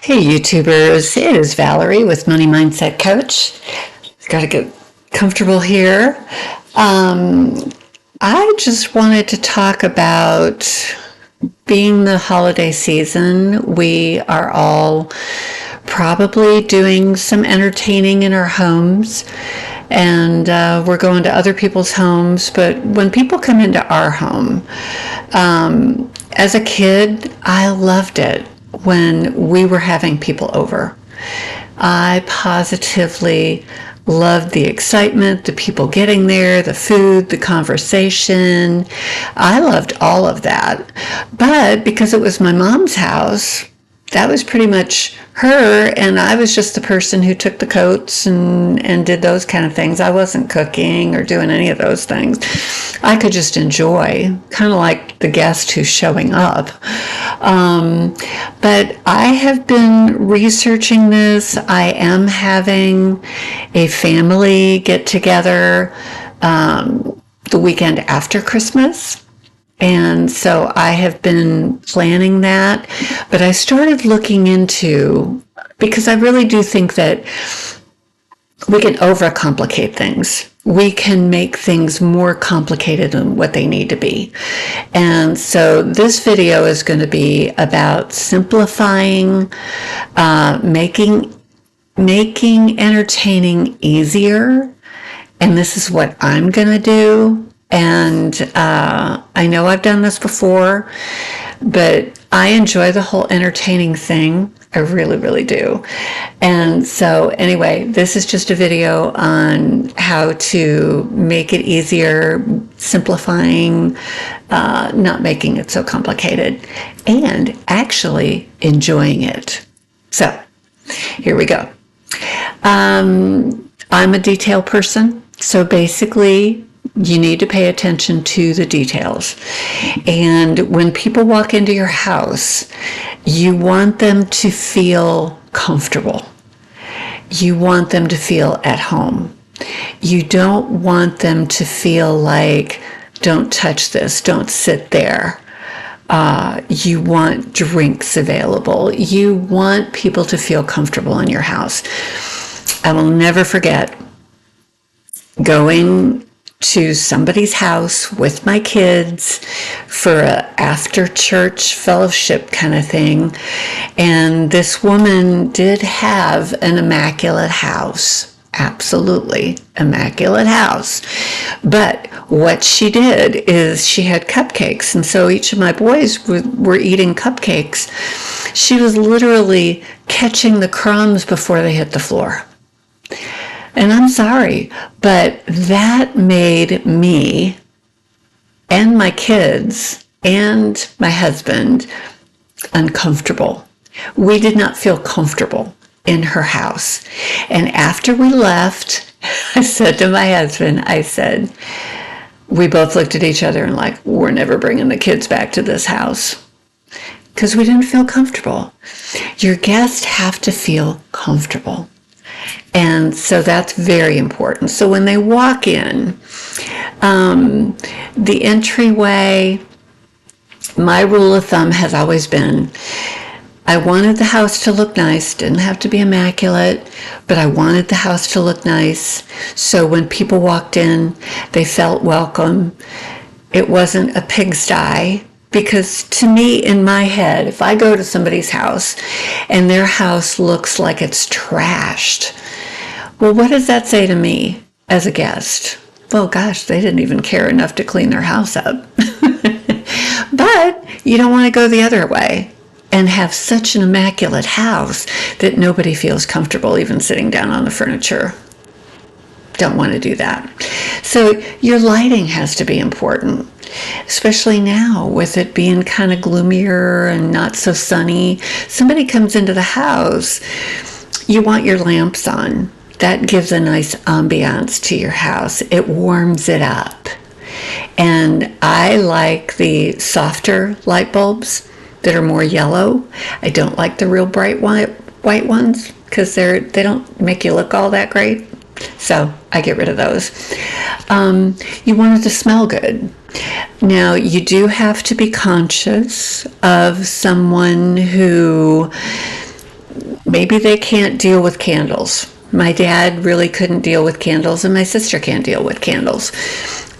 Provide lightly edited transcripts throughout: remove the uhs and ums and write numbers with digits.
Hey YouTubers, it is Valerie with Money Mindset Coach. Got to get comfortable here. I just wanted to talk about being the holiday season. We are all probably doing some entertaining in our homes, and we're going to other people's homes. But when people come into our home, as a kid, I loved it when we were having people over. I positively loved the excitement, the people getting there, the food, the conversation. I loved all of that. But because it was my mom's house, that was pretty much her, and I was just the person who took the coats and did those kind of things. I wasn't cooking or doing any of those things. I could just enjoy, kind of like the guest who's showing up. But I have been researching this. I am having a family get together the weekend after Christmas. And so I have been planning that, but I started looking into, because I really do think that we can overcomplicate things. We can make things more complicated than what they need to be. And so this video is going to be about simplifying, making entertaining easier. And this is what I'm going to do. And I know I've done this before, but I enjoy the whole entertaining thing. I really, really do. And so anyway, this is just a video on how to make it easier, simplifying, not making it so complicated, and actually enjoying it. So here we go. I'm a detail person. So basically, you need to pay attention to the details. And when people walk into your house, you want them to feel comfortable. You want them to feel at home. You don't want them to feel like, don't touch this, don't sit there. You want drinks available. You want people to feel comfortable in your house. I will never forget going to somebody's house with my kids for a after church fellowship kind of thing. And this woman did have an immaculate house. Absolutely immaculate house. But what she did is she had cupcakes. And so each of my boys were eating cupcakes. She was literally catching the crumbs before they hit the floor. And I'm sorry, but that made me and my kids and my husband uncomfortable. We did not feel comfortable in her house. And after we left, I said to my husband, we both looked at each other and like, we're never bringing the kids back to this house. Because we didn't feel comfortable. Your guests have to feel comfortable. And so that's very important. So when they walk in, the entryway, my rule of thumb has always been, I wanted the house to look nice. Didn't have to be immaculate, but I wanted the house to look nice. So when people walked in, they felt welcome. It wasn't a pigsty. Because to me, in my head, if I go to somebody's house and their house looks like it's trashed, well, what does that say to me as a guest? Well, gosh, they didn't even care enough to clean their house up. But you don't want to go the other way and have such an immaculate house that nobody feels comfortable even sitting down on the furniture. Don't want to do that. So your lighting has to be important. Especially now with it being kind of gloomier and not so sunny. Somebody comes into the house, you want your lamps on. That gives a nice ambiance to your house. It warms it up. And I like the softer light bulbs that are more yellow. I don't like the real bright white ones because they don't make you look all that great. So I get rid of those. You want it to smell good. Now, you do have to be conscious of someone who maybe they can't deal with candles. My dad really couldn't deal with candles, and my sister can't deal with candles.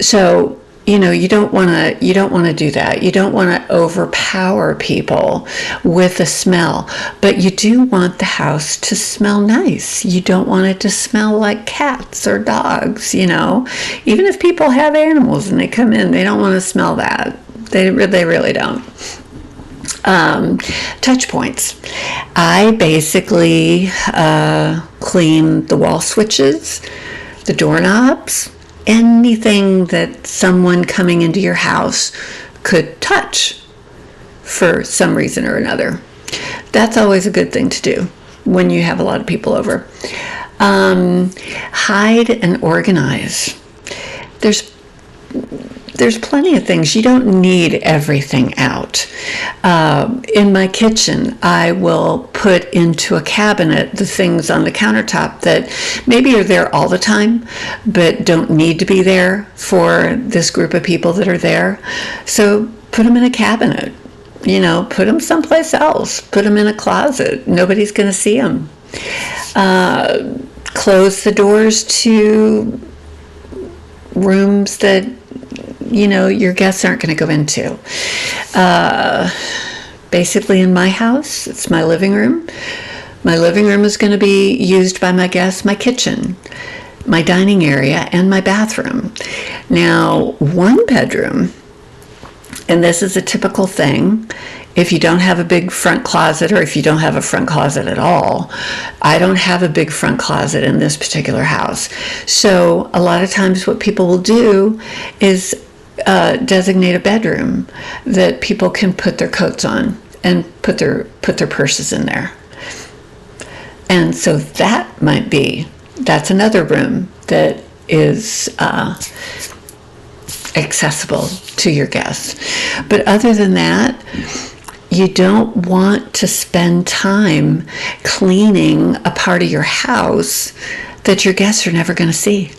So, you don't want to do that. You don't want to overpower people with a smell, but you do want the house to smell nice. You don't want it to smell like cats or dogs, Even if people have animals and they come in, they don't want to smell that. They really don't. Touch points. I basically clean the wall switches, the doorknobs, anything that someone coming into your house could touch for some reason or another. That's always a good thing to do when you have a lot of people over. Hide and organize. There's plenty of things. You don't need everything out. In my kitchen, I will put into a cabinet the things on the countertop that maybe are there all the time, but don't need to be there for this group of people that are there. So put them in a cabinet. Put them someplace else. Put them in a closet. Nobody's going to see them. Close the doors to rooms that your guests aren't going to go into. Basically, in my house, it's my living room. My living room is going to be used by my guests, my kitchen, my dining area, and my bathroom. Now, one bedroom, and this is a typical thing, if you don't have a big front closet, or if you don't have a front closet at all. I don't have a big front closet in this particular house. So a lot of times what people will do is designate a bedroom that people can put their coats on and put their purses in there. And so that's another room that is accessible to your guests. But other than that, you don't want to spend time cleaning a part of your house that your guests are never going to see.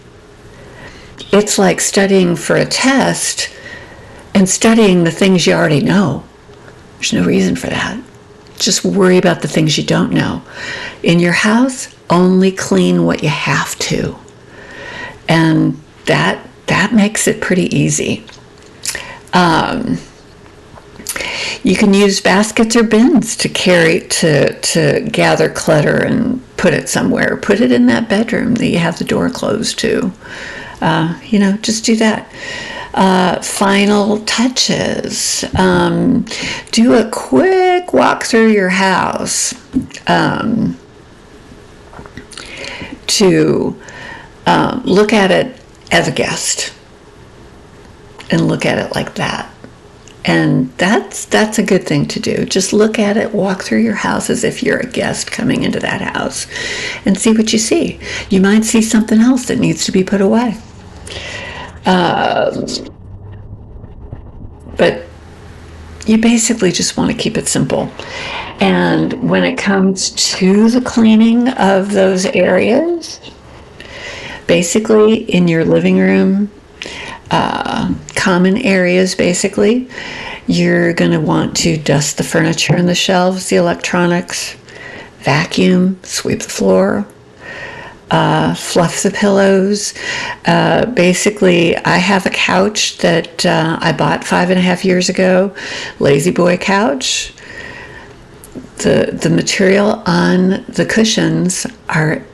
It's like studying for a test and studying the things you already know. There's no reason for that. Just worry about the things you don't know. In your house, only clean what you have to. And that makes it pretty easy. You can use baskets or bins to gather clutter and put it somewhere. Put it in that bedroom that you have the door closed to. Just do that. Final touches. Do a quick walk through your house to look at it as a guest and look at it like that. And that's a good thing to do. Just look at it, walk through your house as if you're a guest coming into that house and see what you see. You might see something else that needs to be put away. But you basically just want to keep it simple. And when it comes to the cleaning of those areas, basically in your living room, common areas, basically, you're going to want to dust the furniture and the shelves, the electronics, vacuum, sweep the floor, fluff the pillows. Basically, I have a couch that I bought 5.5 years ago, Lazy Boy couch. The material on the cushions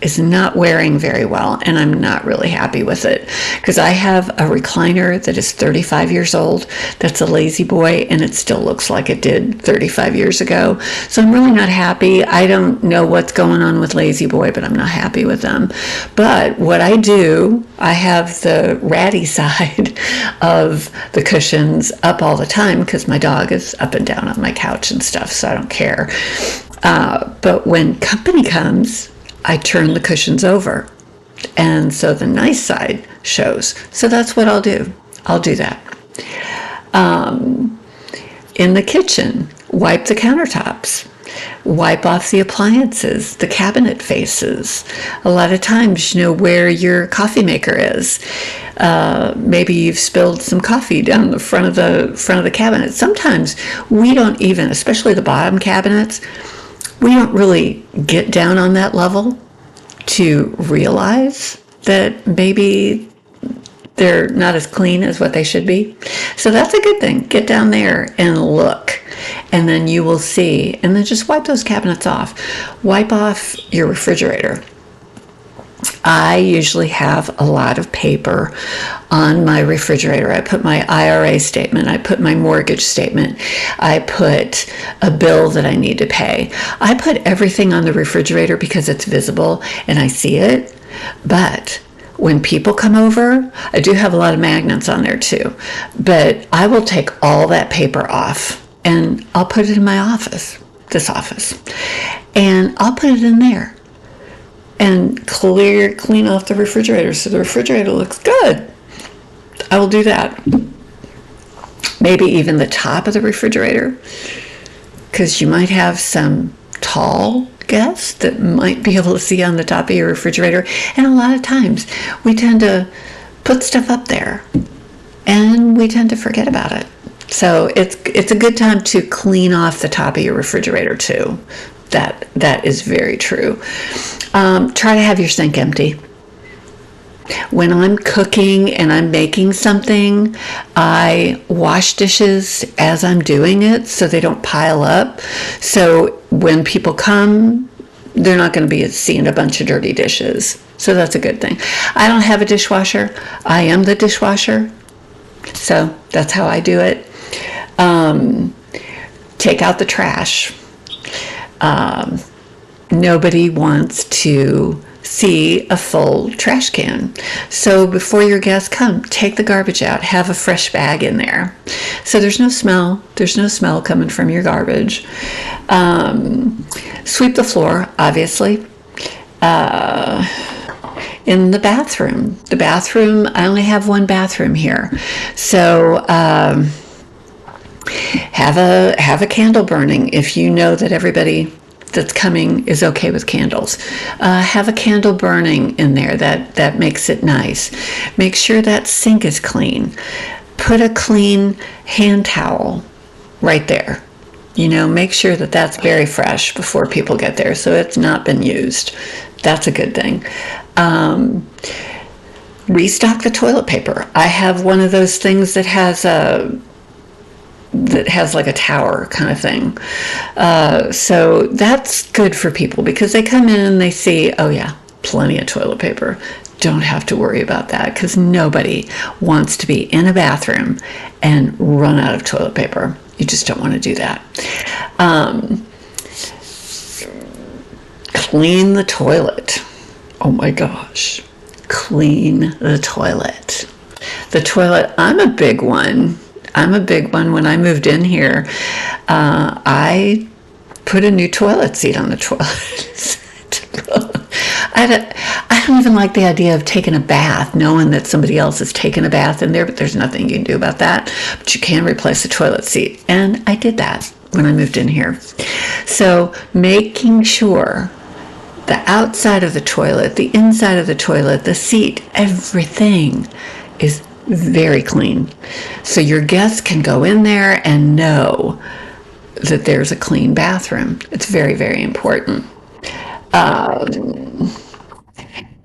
is not wearing very well, and I'm not really happy with it because I have a recliner that is 35 years old. That's a Lazy Boy, and it still looks like it did 35 years ago. So I'm really not happy. I don't know what's going on with Lazy Boy, but I'm not happy with them. But what I do, I have the ratty side of the cushions up all the time because my dog is up and down on my couch and stuff, so I don't care. But when company comes, I turn the cushions over. And so the nice side shows. So that's what I'll do. I'll do that. In the kitchen, wipe the countertops. Wipe off the appliances, the cabinet faces. A lot of times, where your coffee maker is. Maybe you've spilled some coffee down the front of the cabinet. Sometimes we don't even, especially the bottom cabinets, we don't really get down on that level to realize that maybe they're not as clean as what they should be. So that's a good thing. Get down there and look, and then you will see. And then just wipe those cabinets off. Wipe off your refrigerator. I usually have a lot of paper on my refrigerator. I put my IRA statement, I put my mortgage statement, I put a bill that I need to pay. I put everything on the refrigerator because it's visible and I see it. But when people come over, I do have a lot of magnets on there too, but I will take all that paper off and I'll put it in my office, this office, and I'll put it in there and clean off the refrigerator so the refrigerator looks good. I will do that. Maybe even the top of the refrigerator, because you might have some tall guests that might be able to see on the top of your refrigerator. And a lot of times we tend to put stuff up there and we tend to forget about it. So it's a good time to clean off the top of your refrigerator too. That is very true. Try to have your sink empty. When I'm cooking and I'm making something, I wash dishes as I'm doing it so they don't pile up. So when people come, they're not going to be seeing a bunch of dirty dishes. So that's a good thing. I don't have a dishwasher. I am the dishwasher. So that's how I do it. Take out the trash. Nobody wants to see a full trash can. So before your guests come, take the garbage out, have a fresh bag in there. So there's no smell. There's no smell coming from your garbage. Sweep the floor, obviously. In the bathroom. The bathroom, I only have one bathroom here. So have a candle burning if you know that everybody that's coming is okay with candles. Have a candle burning in there. That makes it nice. Make sure that sink is clean. Put a clean hand towel right there. Make sure that that's very fresh before people get there, so it's not been used. That's a good thing. Restock the toilet paper. I have one of those things that has like a tower kind of thing. So that's good for people because they come in and they see, oh yeah, plenty of toilet paper. Don't have to worry about that because nobody wants to be in a bathroom and run out of toilet paper. You just don't want to do that. Clean the toilet. Oh my gosh. Clean the toilet. The toilet, I'm a big one. When I moved in here, I put a new toilet seat on the toilet. I don't even like the idea of taking a bath, knowing that somebody else has taken a bath in there, but there's nothing you can do about that. But you can replace the toilet seat. And I did that when I moved in here. So making sure the outside of the toilet, the inside of the toilet, the seat, everything is very clean. So your guests can go in there and know that there's a clean bathroom. It's very, very important.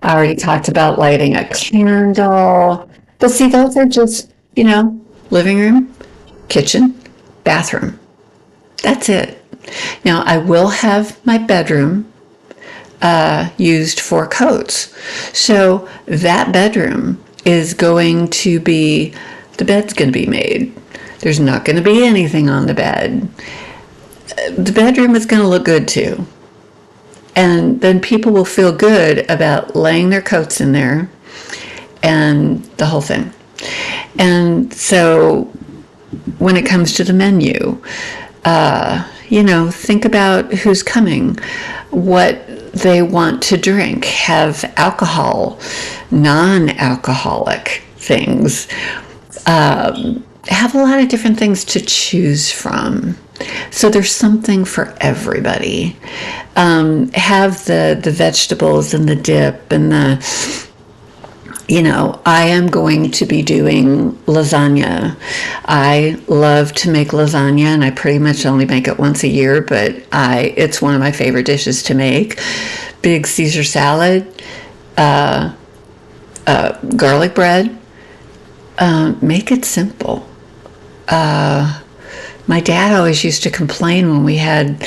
I already talked about lighting a candle. But see, those are just, living room, kitchen, bathroom. That's it. Now, I will have my bedroom used for coats. So that bedroom is going to be, the bed's going to be made. There's not going to be anything on the bed. The bedroom is going to look good too. And then people will feel good about laying their coats in there and the whole thing. And so when it comes to the menu, think about who's coming, what they want to drink, have alcohol, non-alcoholic things, have a lot of different things to choose from. So there's something for everybody. Have the vegetables and the dip and I am going to be doing lasagna. I love to make lasagna, and I pretty much only make it once a year, but it's one of my favorite dishes to make. Big Caesar salad, garlic bread. Make it simple. My dad always used to complain when we had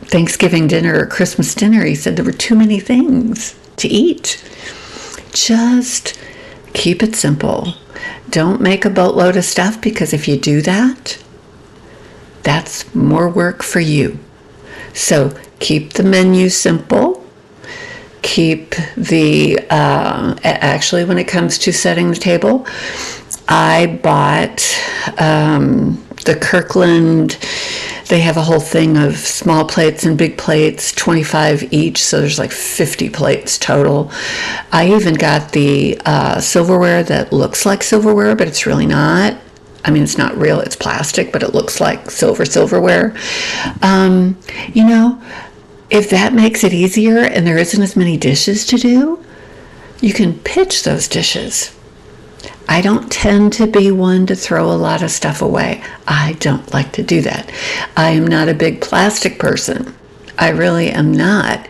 Thanksgiving dinner or Christmas dinner. He said there were too many things to eat. Just keep it simple. Don't make a boatload of stuff, because if you do that, that's more work for you. So keep the menu simple. Keep actually, when it comes to setting the table, I bought the Kirkland. They have a whole thing of small plates and big plates, 25 each, so there's like 50 plates total. I even got the silverware that looks like silverware, but it's really not. I mean, it's not real, it's plastic, but it looks like silverware. If that makes it easier and there isn't as many dishes to do, you can pitch those dishes. I don't tend to be one to throw a lot of stuff away. I don't like to do that. I am not a big plastic person. I really am not.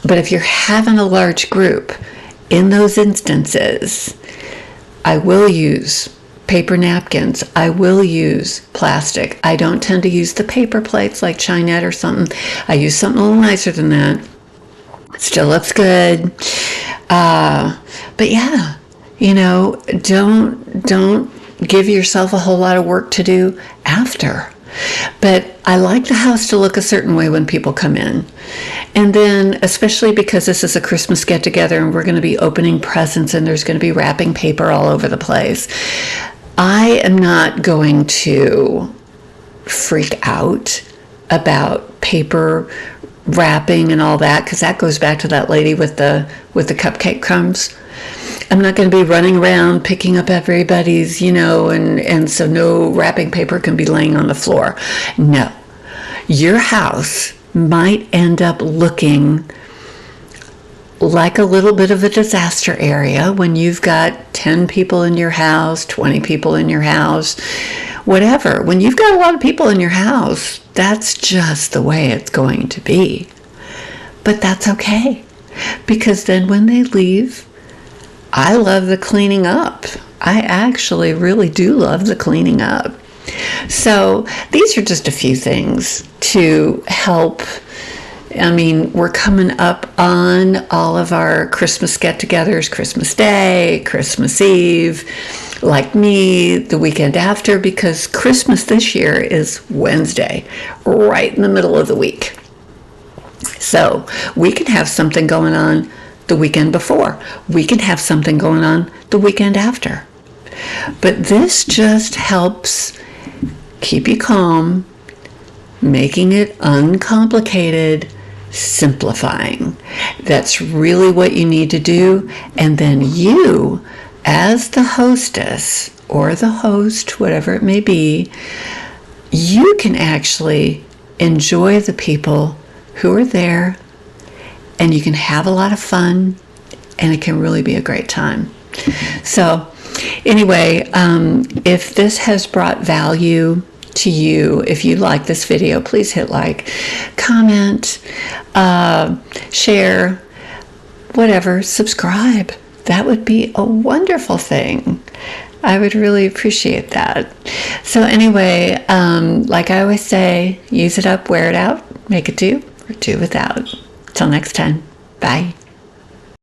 But if you're having a large group, in those instances, I will use paper napkins. I will use plastic. I don't tend to use the paper plates like Chinette or something. I use something a little nicer than that. It still looks good. But yeah. Don't give yourself a whole lot of work to do after. But I like the house to look a certain way when people come in. And then, especially because this is a Christmas get-together and we're going to be opening presents and there's going to be wrapping paper all over the place, I am not going to freak out about paper wrapping and all that, because that goes back to that lady with the cupcake crumbs. I'm not going to be running around picking up everybody's, and so no wrapping paper can be laying on the floor. No. Your house might end up looking like a little bit of a disaster area when you've got 10 people in your house, 20 people in your house, whatever. When you've got a lot of people in your house, that's just the way it's going to be. But that's okay, because then when they leave, I love the cleaning up. I actually really do love the cleaning up. So these are just a few things to help. I mean, we're coming up on all of our Christmas get-togethers, Christmas Day, Christmas Eve, like me, the weekend after, because Christmas this year is Wednesday, right in the middle of the week. So we can have something going on the weekend before. We can have something going on the weekend after. But this just helps keep you calm, making it uncomplicated, simplifying. That's really what you need to do. And then you, as the hostess or the host, whatever it may be, you can actually enjoy the people who are there, and you can have a lot of fun, and it can really be a great time. So anyway, if this has brought value to you, if you like this video, please hit like, comment, share, whatever, subscribe. That would be a wonderful thing. I would really appreciate that. So anyway, like I always say, use it up, wear it out, make it do, or do without. Till next time, bye.